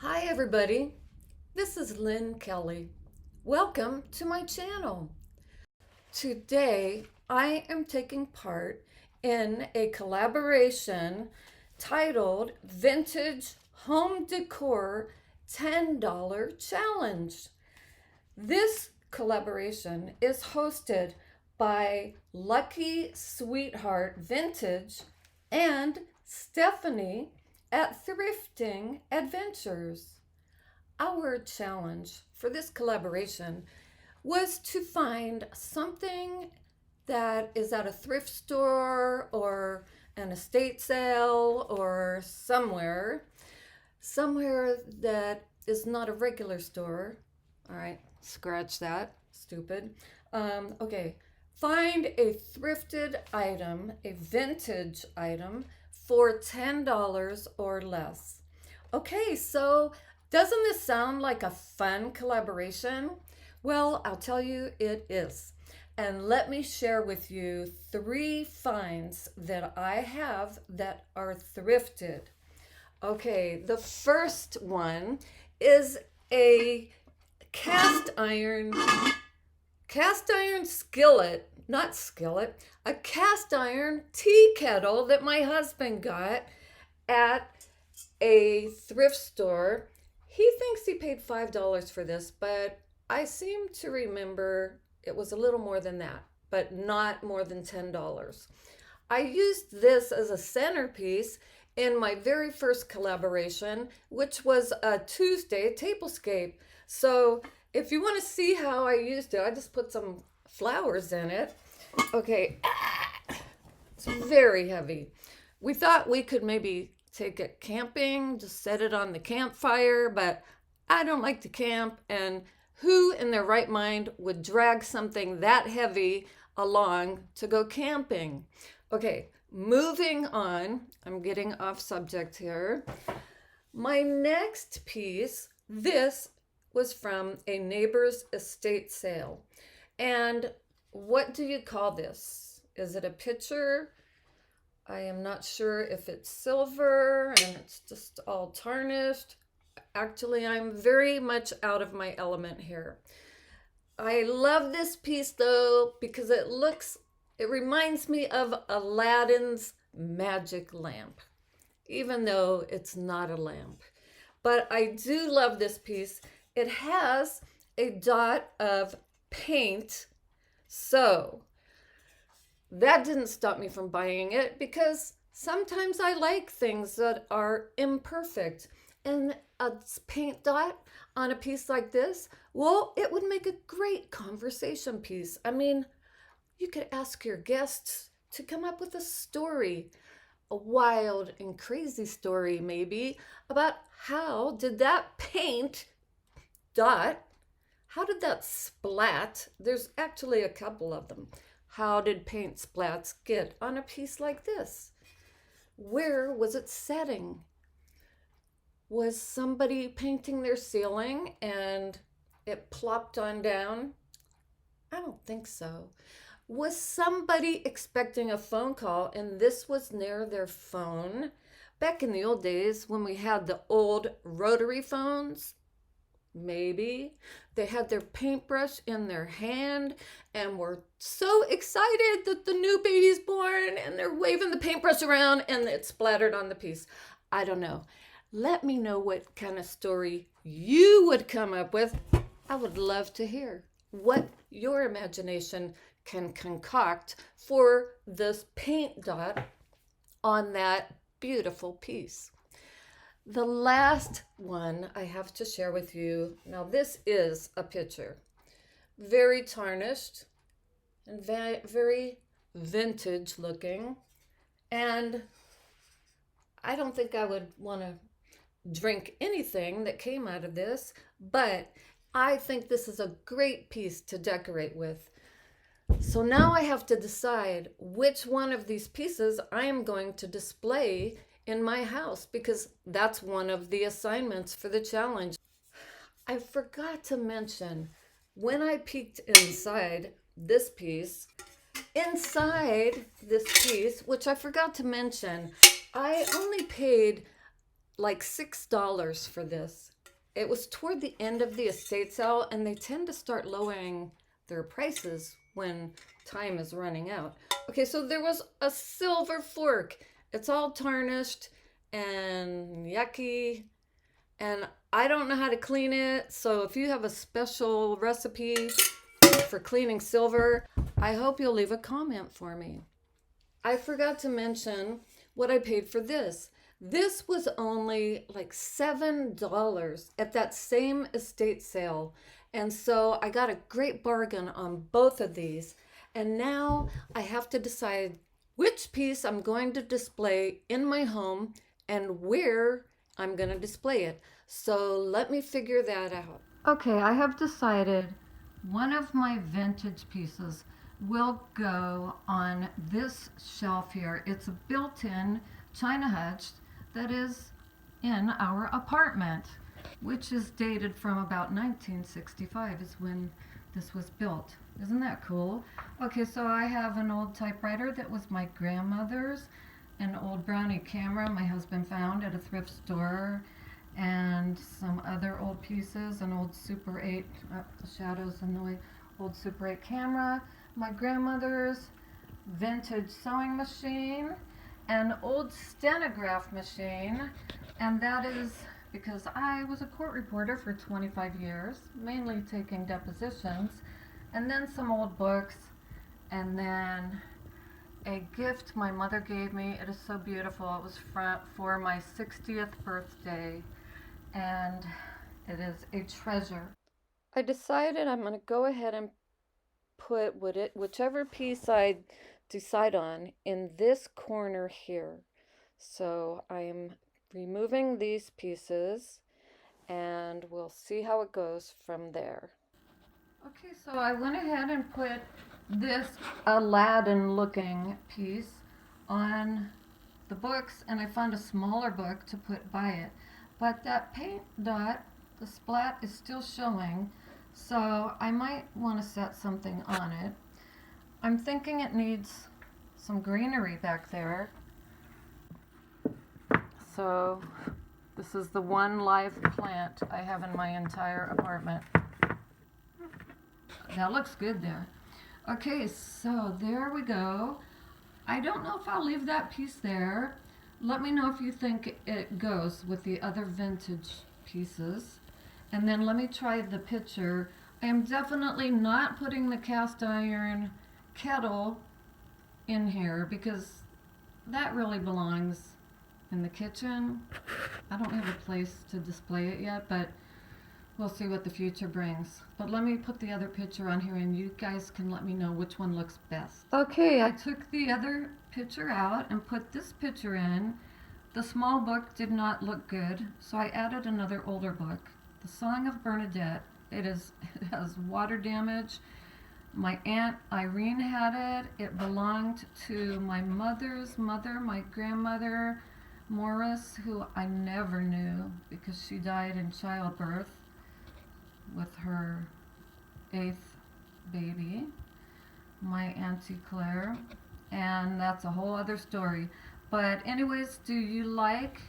Hi everybody, this is Lynn Kelley. Welcome to my channel. Today I am taking part in a collaboration titled Vintage Home Decor $10 Challenge. This collaboration is hosted by Lucky Sweetheart Vintage and Stephanie at Thrifting Adventures. Our challenge for this collaboration was to find something that is at a thrift store or an estate sale or somewhere that is not a regular store. All right, scratch that, stupid. Okay, find a thrifted item, a vintage item for $10 or less. Okay, so doesn't this sound like a fun collaboration? Well, I'll tell you it is. And let me share with you 3 finds that I have that are thrifted. Okay, the first one is a cast iron skillet, not skillet, a cast iron tea kettle that my husband got at a thrift store. He thinks he paid $5 for this, but I seem to remember it was a little more than that, but not more than $10. I used this as a centerpiece in my very first collaboration, which was a Tuesday Tablescape. So if you want to see how I used it, I just put some flowers in it. Okay, it's very heavy. We thought we could maybe take it camping, just set it on the campfire, but I don't like to camp, and who in their right mind would drag something that heavy along to go camping? Okay, moving on. I'm getting off subject here. My next piece, this was from a neighbor's estate sale. And what do you call this? Is it a pitcher? I am not sure if it's silver and it's just all tarnished. Actually, I'm very much out of my element here. I love this piece though because it reminds me of Aladdin's magic lamp, even though it's not a lamp. But I do love this piece. It has a dot of paint, so that didn't stop me from buying it because sometimes I like things that are imperfect. And a paint dot on a piece like this, well, it would make a great conversation piece. I mean, you could ask your guests to come up with a story, a wild and crazy story maybe, about how did that paint dot, how did that splat, there's actually a couple of them, how did paint splats get on a piece like this? Where was it setting? Was somebody painting their ceiling and it plopped on down? I don't think so. Was somebody expecting a phone call and this was near their phone? Back in the old days when we had the old rotary phones, maybe. They had their paintbrush in their hand and were so excited that the new baby's born and they're waving the paintbrush around and it splattered on the piece. I don't know. Let me know what kind of story you would come up with. I would love to hear what your imagination can concoct for this paint dot on that beautiful piece. The last one I have to share with you, now this is a picture. Very tarnished and very vintage looking. And I don't think I would want to drink anything that came out of this, but I think this is a great piece to decorate with. So now I have to decide which one of these pieces I am going to display in my house because that's one of the assignments for the challenge. I forgot to mention when I peeked inside this piece, which I forgot to mention, I only paid like $6 for this. it was toward the end of the estate sale, and they tend to start lowering their prices when time is running out. Okay, so there was a silver fork. It's all tarnished and yucky, and I don't know how to clean it. So if you have a special recipe for cleaning silver, I hope you'll leave a comment for me. I forgot to mention what I paid for this. This was only like $7 at that same estate sale. And so I got a great bargain on both of these. And now I have to decide which piece I'm going to display in my home and where I'm going to display it. So let me figure that out. Okay, I have decided one of my vintage pieces will go on this shelf here. It's a built-in china hutch that is in our apartment, which is dated from about 1965 is when this was built. Isn't that cool? Okay, so I have an old typewriter that was my grandmother's, an old Brownie camera my husband found at a thrift store, and some other old pieces, an old Super 8, the shadows in the way, old Super 8 camera, my grandmother's vintage sewing machine, an old stenograph machine, and that is because I was a court reporter for 25 years, mainly taking depositions, and then some old books, and then a gift my mother gave me. It is so beautiful. It was for my 60th birthday, and it is a treasure. I decided I'm going to go ahead and put whichever piece I decide on in this corner here. So I am removing these pieces and we'll see how it goes from there. Okay, so I went ahead and put this Aladdin-looking piece on the books, and I found a smaller book to put by it. But that paint dot, the splat, is still showing, so I might want to set something on it. I'm thinking it needs some greenery back there. So this is the one live plant I have in my entire apartment. That looks good there. Okay, so there we go. I don't know if I'll leave that piece there. Let me know if you think it goes with the other vintage pieces. And then let me try the picture. I am definitely not putting the cast iron kettle in here because that really belongs in the kitchen. I don't have a place to display it yet, but we'll see what the future brings. But let me put the other picture on here and you guys can let me know which one looks best. Okay, I took the other picture out and put this picture in. The small book did not look good, so I added another older book, The Song of Bernadette. It has water damage. My Aunt Irene had it. It belonged to my mother's mother, my grandmother, Morris, who I never knew because she died in childbirth with her 8th baby, my Auntie Claire, and that's a whole other story. But anyways, do you like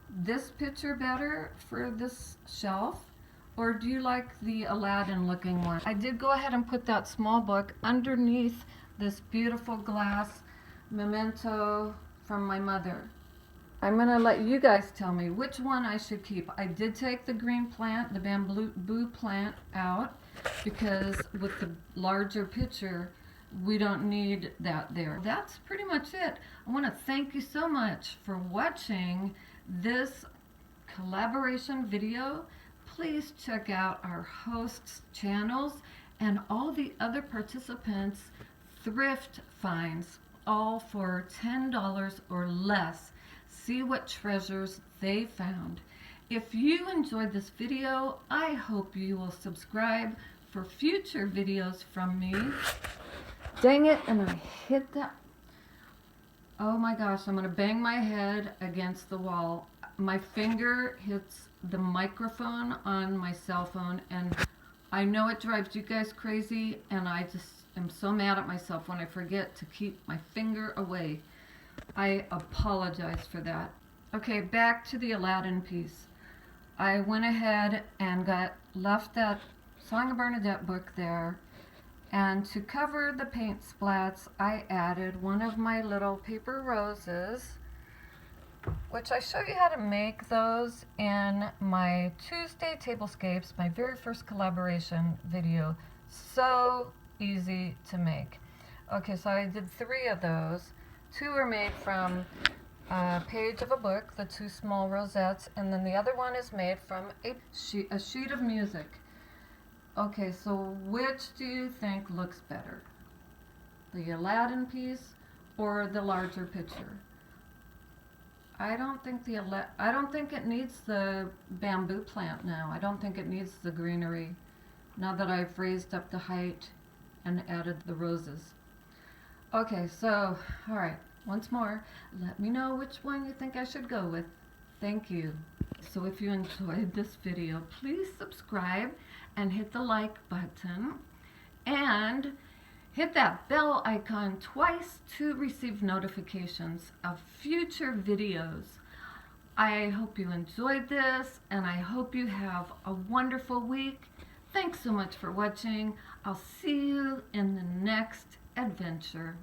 this picture better for this shelf, or do you like the Aladdin-looking one? I did go ahead and put that small book underneath this beautiful glass memento from my mother. I'm going to let you guys tell me which one I should keep. I did take the green plant, the bamboo plant out, because with the larger picture, we don't need that there. That's pretty much it. I want to thank you so much for watching this collaboration video. Please check out our hosts' channels and all the other participants' thrift finds, all for $10 or less. See what treasures they found. If you enjoyed this video, I hope you will subscribe for future videos from me. Dang it, and I hit that. Oh my gosh, I'm going to bang my head against the wall. My finger hits the microphone on my cell phone, and I know it drives you guys crazy, and I just am so mad at myself when I forget to keep my finger away. I apologize for that. Okay, back to the Aladdin piece. I went ahead and left that Song of Bernadette book there, and to cover the paint splats I added one of my little paper roses, which I show you how to make those in my Tuesday Tablescapes, my very first collaboration video. So easy to make. Okay, so I did 3 of those. 2 were made from a page of a book, the 2 small rosettes, and then the other one is made from a sheet of music. Okay, so which do you think looks better? The Aladdin piece or the larger picture? I don't think it needs the bamboo plant now. I don't think it needs the greenery now that I've raised up the height and added the roses. Okay, so, all right, once more, let me know which one you think I should go with. Thank you. So if you enjoyed this video, please subscribe and hit the like button and hit that bell icon twice to receive notifications of future videos. I hope you enjoyed this, and I hope you have a wonderful week. Thanks so much for watching. I'll see you in the next adventure.